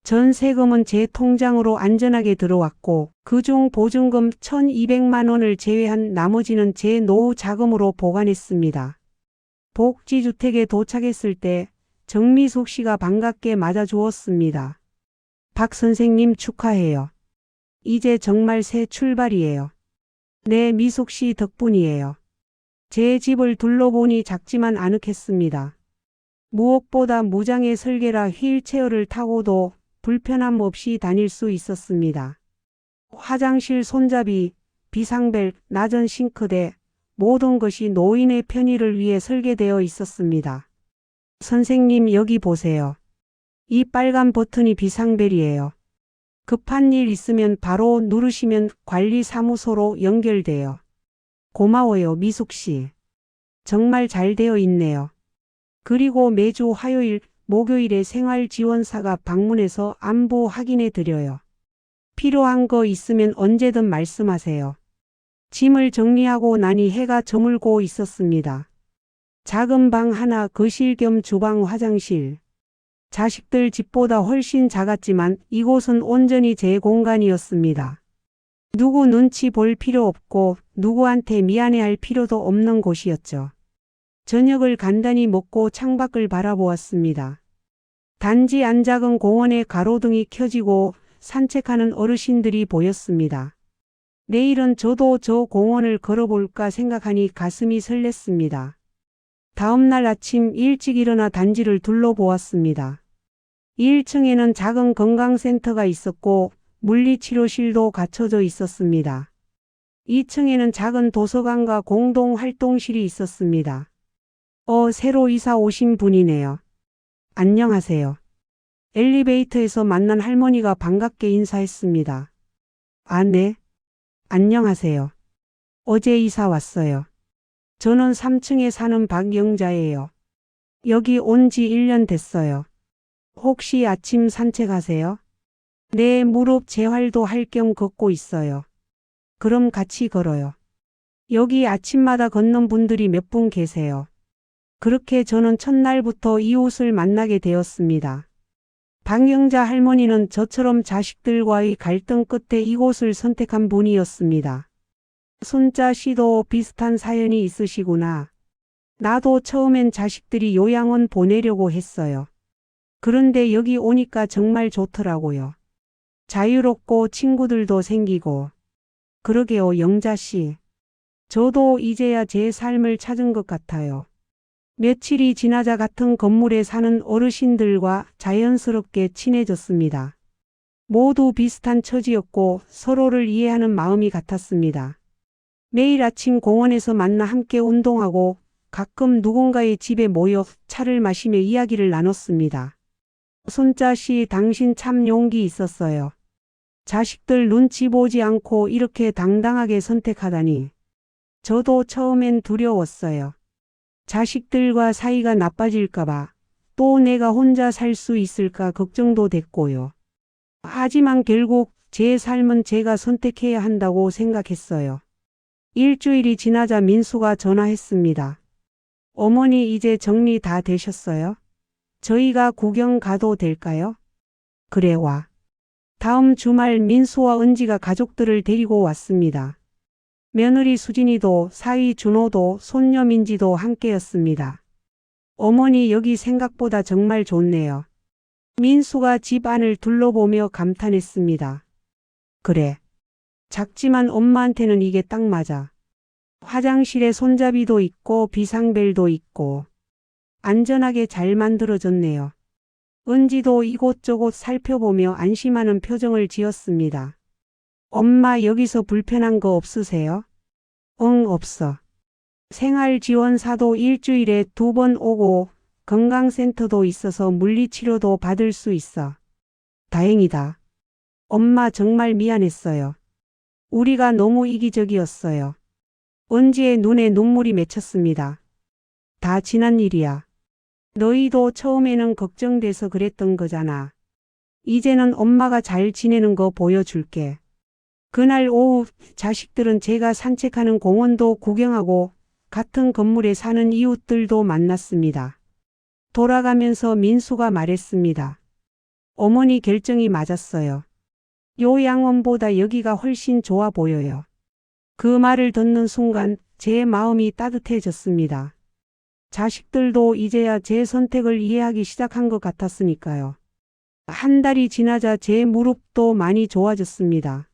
전세금은 제 통장으로 안전하게 들어왔고 그중 보증금 1200만 원을 제외한 나머지는 제 노후 자금으로 보관했습니다. 복지주택에 도착했을 때 정미숙 씨가 반갑게 맞아주었습니다. 박 선생님 축하해요. 이제 정말 새 출발이에요. 네, 미숙 씨 덕분이에요. 제 집을 둘러보니 작지만 아늑했습니다. 무엇보다 무장의 설계라 휠체어를 타고도 불편함 없이 다닐 수 있었습니다. 화장실 손잡이, 비상벨, 낮은 싱크대, 모든 것이 노인의 편의를 위해 설계되어 있었습니다. 선생님 여기 보세요. 이 빨간 버튼이 비상벨이에요. 급한 일 있으면 바로 누르시면 관리사무소로 연결돼요. 고마워요, 미숙 씨. 정말 잘 되어 있네요. 그리고 매주 화요일, 목요일에 생활지원사가 방문해서 안부 확인해 드려요. 필요한 거 있으면 언제든 말씀하세요. 짐을 정리하고 나니 해가 저물고 있었습니다. 작은 방 하나, 거실 겸 주방, 화장실. 자식들 집보다 훨씬 작았지만 이곳은 온전히 제 공간이었습니다. 누구 눈치 볼 필요 없고 누구한테 미안해할 필요도 없는 곳이었죠. 저녁을 간단히 먹고 창밖을 바라보았습니다. 단지 안 작은 공원에 가로등이 켜지고 산책하는 어르신들이 보였습니다. 내일은 저도 저 공원을 걸어볼까 생각하니 가슴이 설렜습니다. 다음 날 아침 일찍 일어나 단지를 둘러보았습니다. 1층에는 작은 건강센터가 있었고 물리치료실도 갖춰져 있었습니다. 2층에는 작은 도서관과 공동활동실이 있었습니다. 새로 이사 오신 분이네요. 안녕하세요. 엘리베이터에서 만난 할머니가 반갑게 인사했습니다. 아, 네. 안녕하세요. 어제 이사 왔어요. 저는 3층에 사는 박영자예요. 여기 온 지 1년 됐어요. 혹시 아침 산책하세요? 네, 무릎 재활도 할 겸 걷고 있어요. 그럼 같이 걸어요. 여기 아침마다 걷는 분들이 몇 분 계세요. 그렇게 저는 첫날부터 이웃을 만나게 되었습니다. 박영자 할머니는 저처럼 자식들과의 갈등 끝에 이곳을 선택한 분이었습니다. 순자 씨도 비슷한 사연이 있으시구나. 나도 처음엔 자식들이 요양원 보내려고 했어요. 그런데 여기 오니까 정말 좋더라고요. 자유롭고 친구들도 생기고. 그러게요, 영자 씨. 저도 이제야 제 삶을 찾은 것 같아요. 며칠이 지나자 같은 건물에 사는 어르신들과 자연스럽게 친해졌습니다. 모두 비슷한 처지였고 서로를 이해하는 마음이 같았습니다. 매일 아침 공원에서 만나 함께 운동하고 가끔 누군가의 집에 모여 차를 마시며 이야기를 나눴습니다. 손자 씨, 당신 참 용기 있었어요. 자식들 눈치 보지 않고 이렇게 당당하게 선택하다니. 저도 처음엔 두려웠어요. 자식들과 사이가 나빠질까봐, 또 내가 혼자 살 수 있을까 걱정도 됐고요. 하지만 결국 제 삶은 제가 선택해야 한다고 생각했어요. 일주일이 지나자 민수가 전화했습니다. 어머니 이제 정리 다 되셨어요? 저희가 구경 가도 될까요? 그래 와. 다음 주말 민수와 은지가 가족들을 데리고 왔습니다. 며느리 수진이도 사위 준호도 손녀 민지도 함께였습니다. 어머니 여기 생각보다 정말 좋네요. 민수가 집 안을 둘러보며 감탄했습니다. 그래. 작지만 엄마한테는 이게 딱 맞아. 화장실에 손잡이도 있고 비상벨도 있고 안전하게 잘 만들어졌네요. 은지도 이곳저곳 살펴보며 안심하는 표정을 지었습니다. 엄마 여기서 불편한 거 없으세요? 응, 없어. 생활지원사도 일주일에 2번 오고 건강센터도 있어서 물리치료도 받을 수 있어. 다행이다. 엄마 정말 미안했어요. 우리가 너무 이기적이었어요. 은지의 눈에 눈물이 맺혔습니다. 다 지난 일이야. 너희도 처음에는 걱정돼서 그랬던 거잖아. 이제는 엄마가 잘 지내는 거 보여줄게. 그날 오후 자식들은 제가 산책하는 공원도 구경하고 같은 건물에 사는 이웃들도 만났습니다. 돌아가면서 민수가 말했습니다. 어머니 결정이 맞았어요. 요양원보다 여기가 훨씬 좋아 보여요. 그 말을 듣는 순간 제 마음이 따뜻해졌습니다. 자식들도 이제야 제 선택을 이해하기 시작한 것 같았으니까요. 한 달이 지나자 제 무릎도 많이 좋아졌습니다.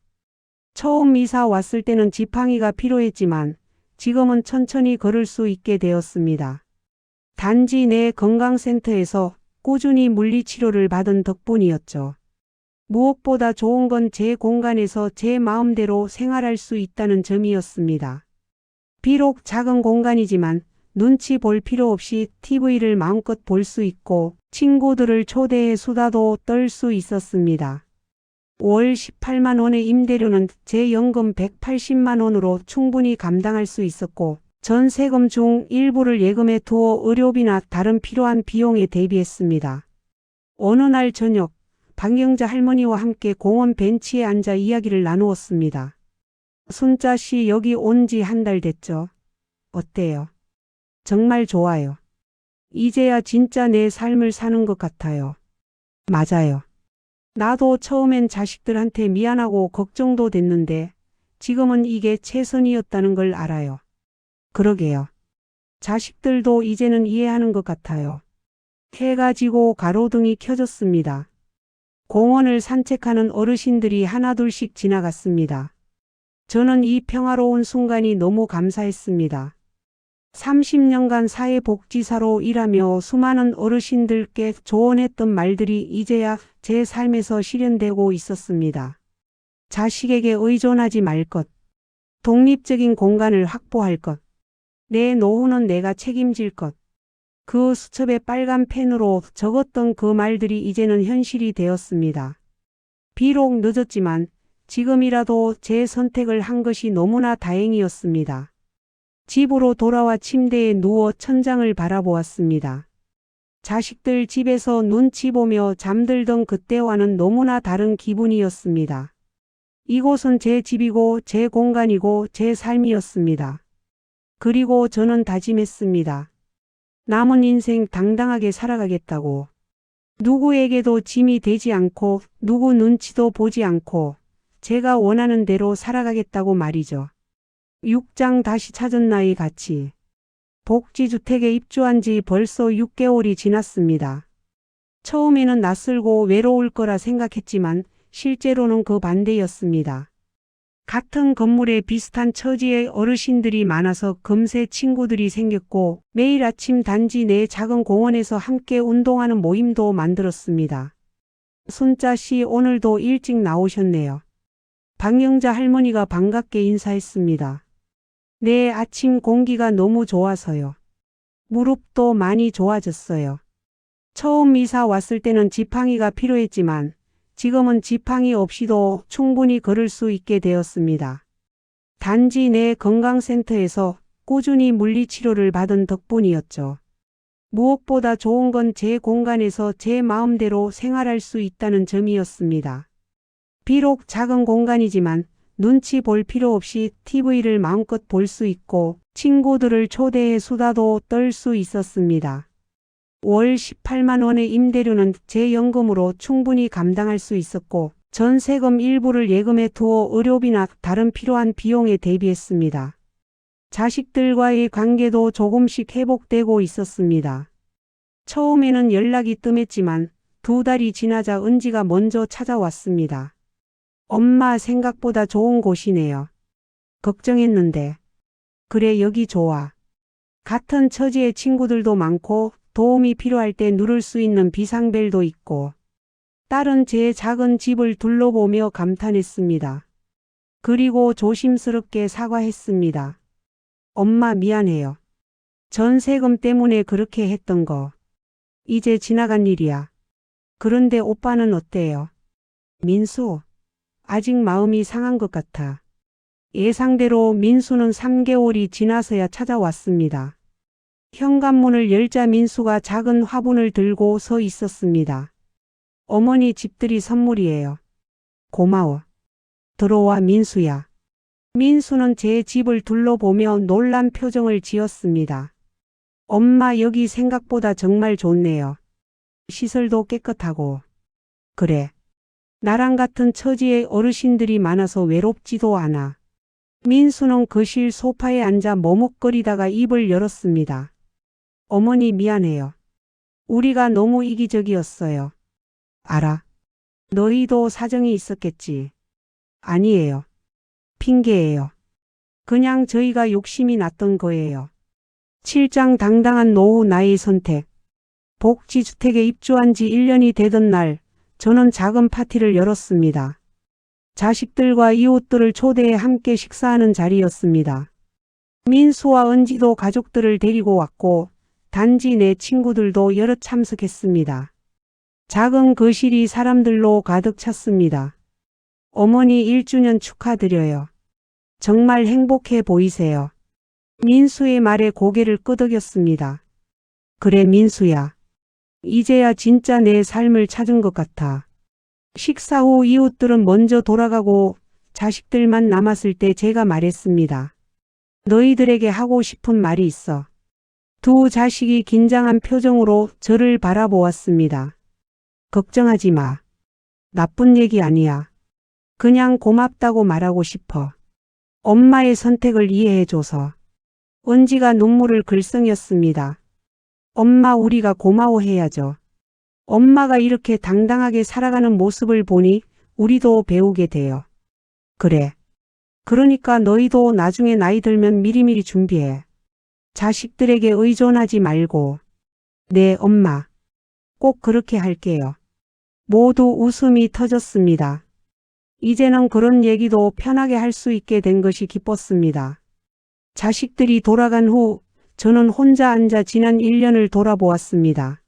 처음 이사 왔을 때는 지팡이가 필요했지만 지금은 천천히 걸을 수 있게 되었습니다. 단지 내 건강센터에서 꾸준히 물리치료를 받은 덕분이었죠. 무엇보다 좋은 건 제 공간에서 제 마음대로 생활할 수 있다는 점이었습니다. 비록 작은 공간이지만 눈치 볼 필요 없이 TV를 마음껏 볼 수 있고 친구들을 초대해 수다도 떨 수 있었습니다. 월 18만 원의 임대료는 제 연금 180만 원으로 충분히 감당할 수 있었고 전세금 중 일부를 예금에 두어 의료비나 다른 필요한 비용에 대비했습니다. 어느 날 저녁 박영자 할머니와 함께 공원 벤치에 앉아 이야기를 나누었습니다. 순자 씨 여기 온 지 한 달 됐죠? 어때요? 정말 좋아요. 이제야 진짜 내 삶을 사는 것 같아요. 맞아요. 나도 처음엔 자식들한테 미안하고 걱정도 됐는데 지금은 이게 최선이었다는 걸 알아요. 그러게요. 자식들도 이제는 이해하는 것 같아요. 해가 지고 가로등이 켜졌습니다. 공원을 산책하는 어르신들이 하나둘씩 지나갔습니다. 저는 이 평화로운 순간이 너무 감사했습니다. 30년간 사회복지사로 일하며 수많은 어르신들께 조언했던 말들이 이제야 제 삶에서 실현되고 있었습니다. 자식에게 의존하지 말 것, 독립적인 공간을 확보할 것, 내 노후는 내가 책임질 것. 그 수첩에 빨간 펜으로 적었던 그 말들이 이제는 현실이 되었습니다. 비록 늦었지만 지금이라도 제 선택을 한 것이 너무나 다행이었습니다. 집으로 돌아와 침대에 누워 천장을 바라보았습니다. 자식들 집에서 눈치 보며 잠들던 그때와는 너무나 다른 기분이었습니다. 이곳은 제 집이고 제 공간이고 제 삶이었습니다. 그리고 저는 다짐했습니다. 남은 인생 당당하게 살아가겠다고. 누구에게도 짐이 되지 않고 누구 눈치도 보지 않고 제가 원하는 대로 살아가겠다고 말이죠. 6장 다시 찾은 나의 가치. 복지주택에 입주한 지 벌써 6개월이 지났습니다. 처음에는 낯설고 외로울 거라 생각했지만 실제로는 그 반대였습니다. 같은 건물에 비슷한 처지의 어르신들이 많아서 금세 친구들이 생겼고 매일 아침 단지 내 작은 공원에서 함께 운동하는 모임도 만들었습니다. 순자 씨 오늘도 일찍 나오셨네요. 박영자 할머니가 반갑게 인사했습니다. 내 아침 공기가 너무 좋아서요. 무릎도 많이 좋아졌어요. 처음 이사 왔을 때는 지팡이가 필요했지만 지금은 지팡이 없이도 충분히 걸을 수 있게 되었습니다. 단지 내 건강센터에서 꾸준히 물리치료를 받은 덕분이었죠. 무엇보다 좋은 건 제 공간에서 제 마음대로 생활할 수 있다는 점이었습니다. 비록 작은 공간이지만 눈치 볼 필요 없이 TV를 마음껏 볼 수 있고 친구들을 초대해 수다도 떨 수 있었습니다. 월 18만 원의 임대료는 제 연금으로 충분히 감당할 수 있었고 전세금 일부를 예금에 두어 의료비나 다른 필요한 비용에 대비했습니다. 자식들과의 관계도 조금씩 회복되고 있었습니다. 처음에는 연락이 뜸했지만 2달이 지나자 은지가 먼저 찾아왔습니다. 엄마 생각보다 좋은 곳이네요. 걱정했는데. 그래 여기 좋아. 같은 처지의 친구들도 많고 도움이 필요할 때 누를 수 있는 비상벨도 있고. 딸은 제 작은 집을 둘러보며 감탄했습니다. 그리고 조심스럽게 사과했습니다. 엄마 미안해요. 전세금 때문에 그렇게 했던 거. 이제 지나간 일이야. 그런데 오빠는 어때요? 민수. 아직 마음이 상한 것 같아. 예상대로 민수는 3개월이 지나서야 찾아왔습니다. 현관문을 열자 민수가 작은 화분을 들고 서 있었습니다. 어머니 집들이 선물이에요. 고마워. 들어와 민수야. 민수는 제 집을 둘러보며 놀란 표정을 지었습니다. 엄마 여기 생각보다 정말 좋네요. 시설도 깨끗하고. 그래. 나랑 같은 처지의 어르신들이 많아서 외롭지도 않아. 민수는 거실 소파에 앉아 머뭇거리다가 입을 열었습니다. 어머니 미안해요. 우리가 너무 이기적이었어요. 알아. 너희도 사정이 있었겠지. 아니에요. 핑계예요. 그냥 저희가 욕심이 났던 거예요. 7장 당당한 노후 나의 선택. 복지주택에 입주한 지 1년이 되던 날, 저는 작은 파티를 열었습니다. 자식들과 이웃들을 초대해 함께 식사하는 자리였습니다. 민수와 은지도 가족들을 데리고 왔고 단지 내 친구들도 여럿 참석했습니다. 작은 거실이 사람들로 가득 찼습니다. 어머니 1주년 축하드려요. 정말 행복해 보이세요. 민수의 말에 고개를 끄덕였습니다. 그래 민수야. 이제야 진짜 내 삶을 찾은 것 같아. 식사 후 이웃들은 먼저 돌아가고 자식들만 남았을 때 제가 말했습니다. 너희들에게 하고 싶은 말이 있어. 두 자식이 긴장한 표정으로 저를 바라보았습니다. 걱정하지 마. 나쁜 얘기 아니야. 그냥 고맙다고 말하고 싶어. 엄마의 선택을 이해해줘서. 은지가 눈물을 글썽였습니다. 엄마 우리가 고마워해야죠. 엄마가 이렇게 당당하게 살아가는 모습을 보니 우리도 배우게 돼요. 그래. 그러니까 너희도 나중에 나이 들면 미리미리 준비해. 자식들에게 의존하지 말고. 네, 엄마. 꼭 그렇게 할게요. 모두 웃음이 터졌습니다. 이제는 그런 얘기도 편하게 할 수 있게 된 것이 기뻤습니다. 자식들이 돌아간 후 저는 혼자 앉아 지난 1년을 돌아보았습니다.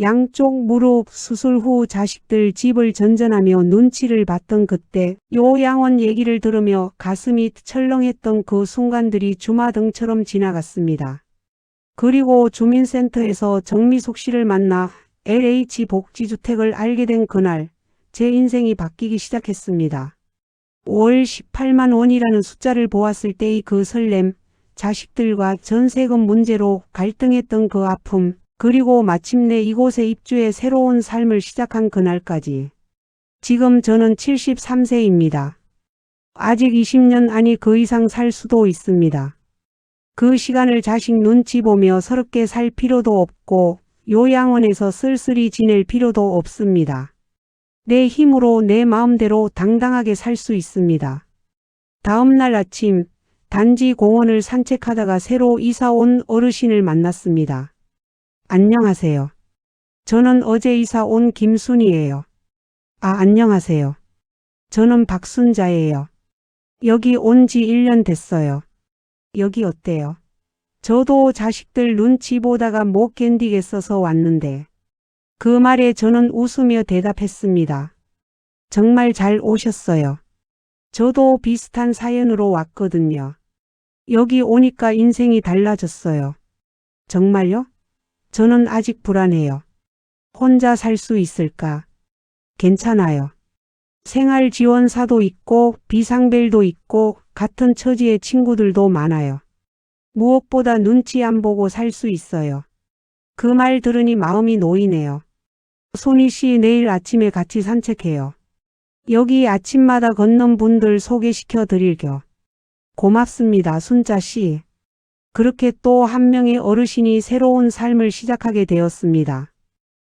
양쪽 무릎 수술 후 자식들 집을 전전하며 눈치를 봤던 그때 요양원 얘기를 들으며 가슴이 철렁했던 그 순간들이 주마등처럼 지나갔습니다. 그리고 주민센터에서 정미숙 씨를 만나 LH 복지주택을 알게 된 그날 제 인생이 바뀌기 시작했습니다. 월 18만 원이라는 숫자를 보았을 때의 그 설렘, 자식들과 전세금 문제로 갈등했던 그 아픔, 그리고 마침내 이곳에 입주해 새로운 삶을 시작한 그날까지. 지금 저는 73세입니다. 아직 20년 아니 그 이상 살 수도 있습니다. 그 시간을 자식 눈치 보며 서럽게 살 필요도 없고 요양원에서 쓸쓸히 지낼 필요도 없습니다. 내 힘으로 내 마음대로 당당하게 살 수 있습니다. 다음 날 아침 단지 공원을 산책하다가 새로 이사 온 어르신을 만났습니다. 안녕하세요. 저는 어제 이사 온 김순이에요. 아, 안녕하세요. 저는 박순자예요. 여기 온 지 1년 됐어요. 여기 어때요? 저도 자식들 눈치 보다가 못 견디겠어서 왔는데. 그 말에 저는 웃으며 대답했습니다. 정말 잘 오셨어요. 저도 비슷한 사연으로 왔거든요. 여기 오니까 인생이 달라졌어요. 정말요? 저는 아직 불안해요. 혼자 살 수 있을까? 괜찮아요. 생활 지원사도 있고 비상벨도 있고 같은 처지의 친구들도 많아요. 무엇보다 눈치 안 보고 살 수 있어요. 그 말 들으니 마음이 놓이네요. 손희 씨 내일 아침에 같이 산책해요. 여기 아침마다 걷는 분들 소개시켜 드릴게요. 고맙습니다, 순자 씨. 그렇게 또 한 명의 어르신이 새로운 삶을 시작하게 되었습니다.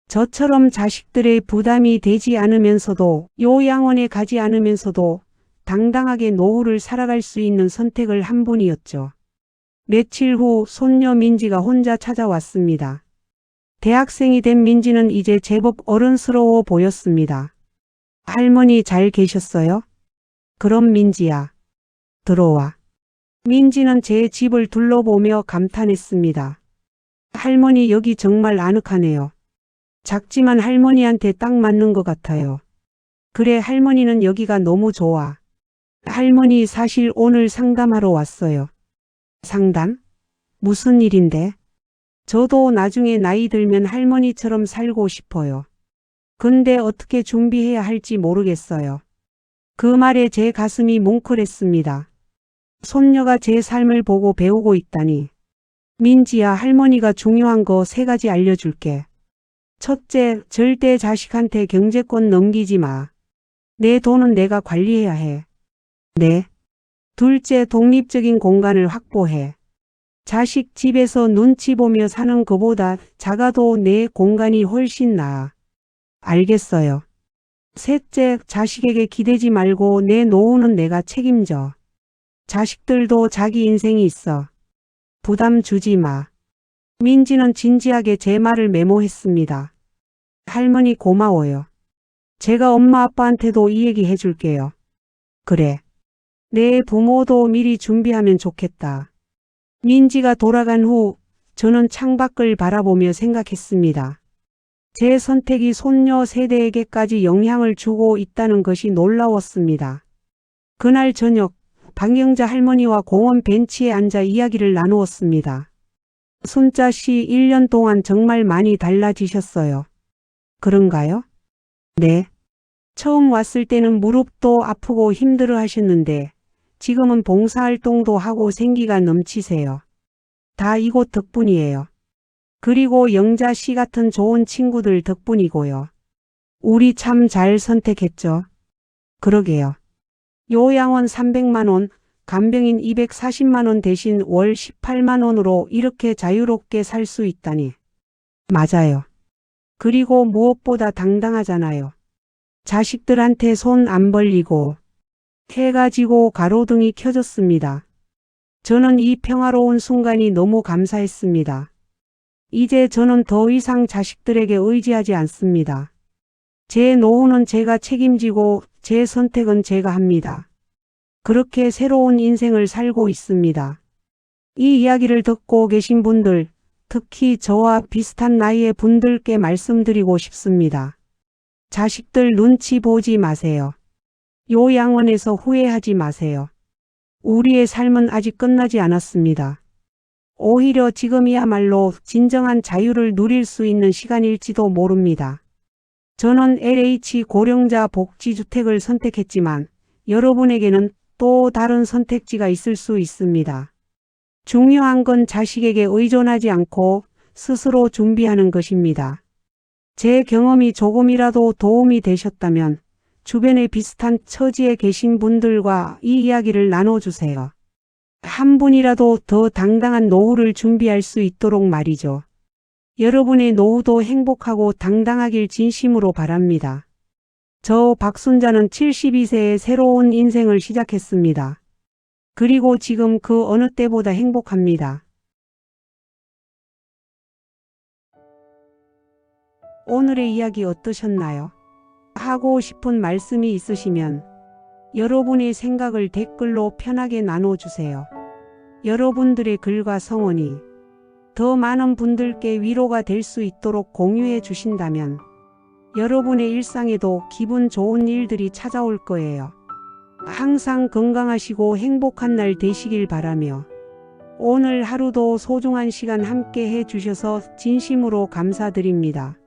저처럼 자식들의 부담이 되지 않으면서도 요양원에 가지 않으면서도 당당하게 노후를 살아갈 수 있는 선택을 한 분이었죠. 며칠 후 손녀 민지가 혼자 찾아왔습니다. 대학생이 된 민지는 이제 제법 어른스러워 보였습니다. 할머니 잘 계셨어요? 그럼 민지야. 들어와. 민지는 제 집을 둘러보며 감탄했습니다. 할머니 여기 정말 아늑하네요. 작지만 할머니한테 딱 맞는 것 같아요. 그래 할머니는 여기가 너무 좋아. 할머니 사실 오늘 상담하러 왔어요. 상담? 무슨 일인데? 저도 나중에 나이 들면 할머니처럼 살고 싶어요. 근데 어떻게 준비해야 할지 모르겠어요. 그 말에 제 가슴이 뭉클했습니다. 손녀가 제 삶을 보고 배우고 있다니. 민지야, 할머니가 중요한 거 3가지 알려줄게. 첫째, 절대 자식한테 경제권 넘기지 마. 내 돈은 내가 관리해야 해. 네. 둘째, 독립적인 공간을 확보해. 자식 집에서 눈치 보며 사는 것보다 작아도 내 공간이 훨씬 나아. 알겠어요. 셋째, 자식에게 기대지 말고 내 노후는 내가 책임져. 자식들도 자기 인생이 있어. 부담 주지 마. 민지는 진지하게 제 말을 메모했습니다. 할머니 고마워요. 제가 엄마 아빠한테도 이 얘기 해줄게요. 그래. 내 부모도 미리 준비하면 좋겠다. 민지가 돌아간 후 저는 창밖을 바라보며 생각했습니다. 제 선택이 손녀 세대에게까지 영향을 주고 있다는 것이 놀라웠습니다. 그날 저녁 박영자 할머니와 공원 벤치에 앉아 이야기를 나누었습니다. 순자 씨 1년 동안 정말 많이 달라지셨어요. 그런가요? 네. 처음 왔을 때는 무릎도 아프고 힘들어 하셨는데 지금은 봉사활동도 하고 생기가 넘치세요. 다 이곳 덕분이에요. 그리고 영자 씨 같은 좋은 친구들 덕분이고요. 우리 참 잘 선택했죠. 그러게요. 요양원 300만 원, 간병인 240만 원 대신 월 18만 원으로 이렇게 자유롭게 살 수 있다니. 맞아요. 그리고 무엇보다 당당하잖아요. 자식들한테 손 안 벌리고 해가 지고 가로등이 켜졌습니다. 저는 이 평화로운 순간이 너무 감사했습니다. 이제 저는 더 이상 자식들에게 의지하지 않습니다. 제 노후는 제가 책임지고 제 선택은 제가 합니다. 그렇게 새로운 인생을 살고 있습니다. 이 이야기를 듣고 계신 분들, 특히 저와 비슷한 나이의 분들께 말씀드리고 싶습니다. 자식들 눈치 보지 마세요. 요양원에서 후회하지 마세요. 우리의 삶은 아직 끝나지 않았습니다. 오히려 지금이야말로 진정한 자유를 누릴 수 있는 시간일지도 모릅니다. 저는 LH 고령자 복지주택을 선택했지만 여러분에게는 또 다른 선택지가 있을 수 있습니다. 중요한 건 자식에게 의존하지 않고 스스로 준비하는 것입니다. 제 경험이 조금이라도 도움이 되셨다면 주변에 비슷한 처지에 계신 분들과 이 이야기를 나눠주세요. 한 분이라도 더 당당한 노후를 준비할 수 있도록 말이죠. 여러분의 노후도 행복하고 당당하길 진심으로 바랍니다. 저 박순자는 72세에 새로운 인생을 시작했습니다. 그리고 지금 그 어느 때보다 행복합니다. 오늘의 이야기 어떠셨나요? 하고 싶은 말씀이 있으시면 여러분의 생각을 댓글로 편하게 나눠주세요. 여러분들의 글과 성원이 더 많은 분들께 위로가 될 수 있도록 공유해 주신다면 여러분의 일상에도 기분 좋은 일들이 찾아올 거예요. 항상 건강하시고 행복한 날 되시길 바라며 오늘 하루도 소중한 시간 함께 해 주셔서 진심으로 감사드립니다.